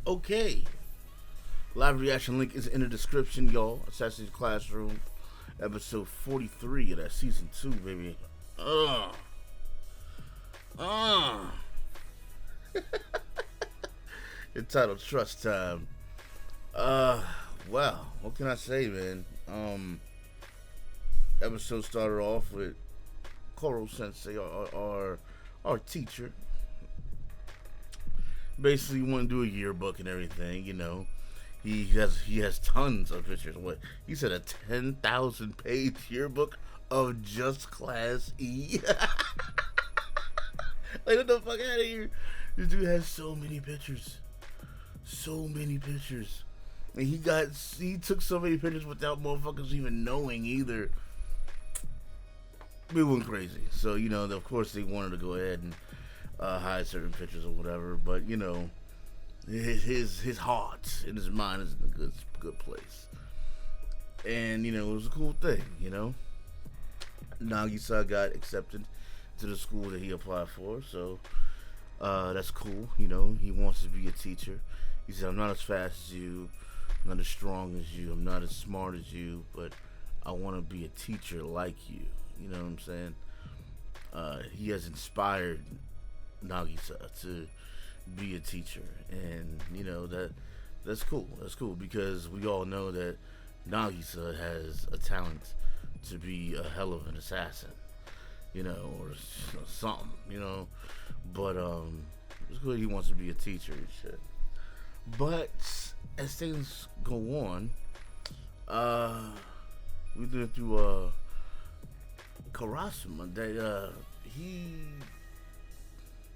Okay. Live reaction link is in the description, y'all. Assassination Classroom, episode 43 of that season 2, baby. Uh. Entitled Trust Time. Well, what can I say, man? Episode started off with Koro Sensei, our teacher. Basically, want to do a yearbook and everything, you know. He has tons of pictures. What he said, a 10,000 page yearbook of just Class E. Like, get the fuck out of here! This dude has so many pictures, and he took so many pictures without motherfuckers even knowing either. We went crazy. So you know, of course, they wanted to go ahead and hide certain pictures or whatever. But you know, his heart and his mind is in a good place. And you know, it was a cool thing. You know, Nagisa got accepted to the school that he applied for, so that's cool. You know, he wants to be a teacher. He said, "I'm not as fast as you, I'm not as strong as you, I'm not as smart as you, but I want to be a teacher like you." You know what I'm saying? He has inspired Nagisa to be a teacher, and you know that's cool. That's cool because we all know that Nagisa has a talent to be a hell of an assassin, you know, or something, you know. But it's good he wants to be a teacher and shit. But as things go on, we went through Karasuma that he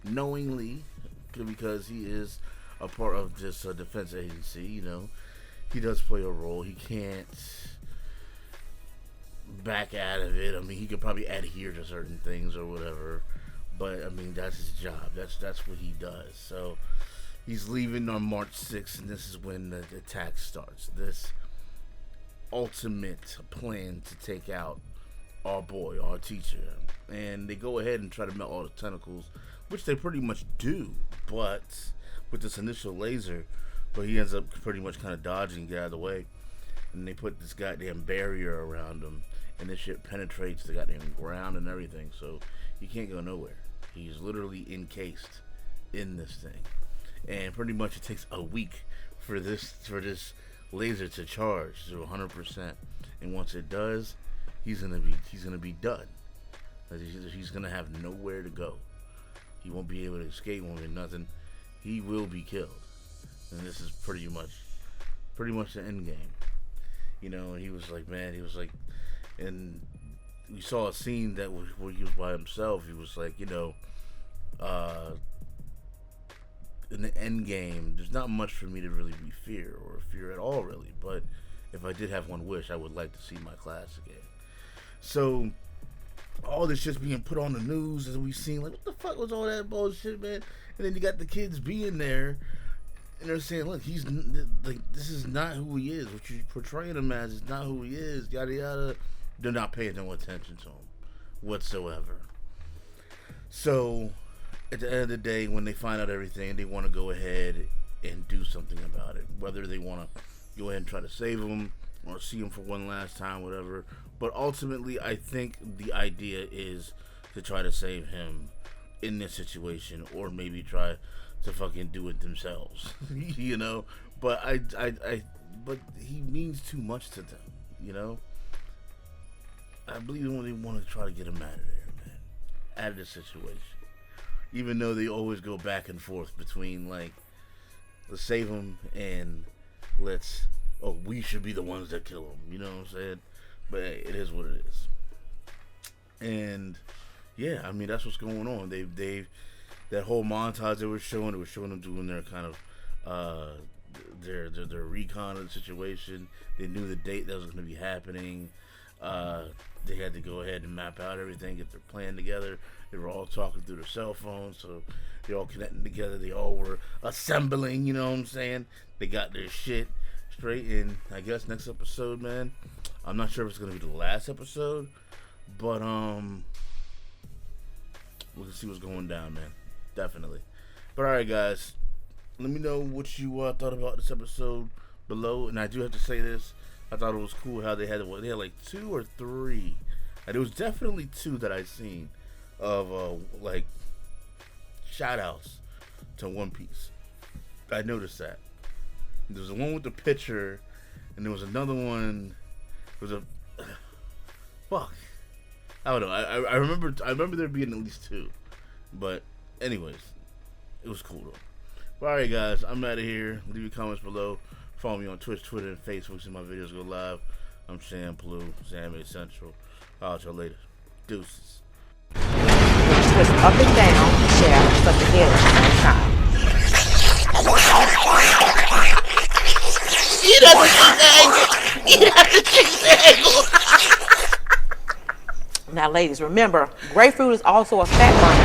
knowingly, because he is a part of this defense agency, you know, he does play a role. He can't back out of it. I mean, he could probably adhere to certain things or whatever, but I mean, that's his job. That's what he does. So he's leaving on March 6th, and this is when the attack starts. This ultimate plan to take out our boy, our teacher, and they go ahead and try to melt all the tentacles, which they pretty much do, but with this initial laser, but he ends up pretty much kind of dodging and get out of the way, and they put this goddamn barrier around him, and this shit penetrates the goddamn ground and everything, so he can't go nowhere. He's literally encased in this thing, and pretty much it takes a week for this laser to charge to 100%, and once it does, he's gonna be done. He's gonna have nowhere to go. He won't be able to escape. Won't be nothing. He will be killed. And this is pretty much the end game. You know. And he was like, and we saw a scene where he was by himself. He was like, you know, in the end game, there's not much for me to really be fear at all, really. But if I did have one wish, I would like to see my class again. So all this shit's being put on the news, as we've seen, like, what the fuck was all that bullshit, man? And then you got the kids being there, and they're saying, look, he's like, this is not who he is. What you're portraying him as is not who he is. Yada yada. They're not paying no attention to him whatsoever. So at the end of the day, when they find out everything, they want to go ahead and do something about it. Whether they want to go ahead and try to save him or see him for one last time, whatever. But ultimately, I think the idea is to try to save him in this situation, or maybe try to fucking do it themselves, you know. But but he means too much to them, you know. I believe when they want to try to get him out of there, man, out of the situation. Even though they always go back and forth between, like, let's save him and we should be the ones that kill him. You know what I'm saying? But hey, it is what it is. And yeah, I mean, that's what's going on. They've that whole montage they were showing. It was showing them doing their kind of their recon of the situation. They knew the date that was going to be happening. They had to go ahead and map out everything, get their plan together. They were all talking through their cell phones, so they all connecting together. They all were assembling. You know what I'm saying? They got their shit straight. And I guess next episode, man, I'm not sure if it's gonna be the last episode, but we'll see what's going down, man. Definitely. But alright, guys, Let me know what you thought about this episode below. And I do have to say this. I thought it was cool how they had like 2 or 3. And it was definitely 2 that I seen of like shout outs to One Piece. I noticed that. There was the one with the picture, and there was another one. There was a fuck. I don't know. I remember there being at least 2. But anyways, it was cool though. But alright guys, I'm out of here. Leave your comments below. Follow me on Twitch, Twitter, and Facebook. See my videos go live. I'm CenTruL, AnimeCenTruL. I'll y'all later. Deuces. Twist up and down, yeah, but the head at the same time. Get out the chicken angle! Get out the chicken angle! Now ladies, remember, grapefruit is also a fat burner.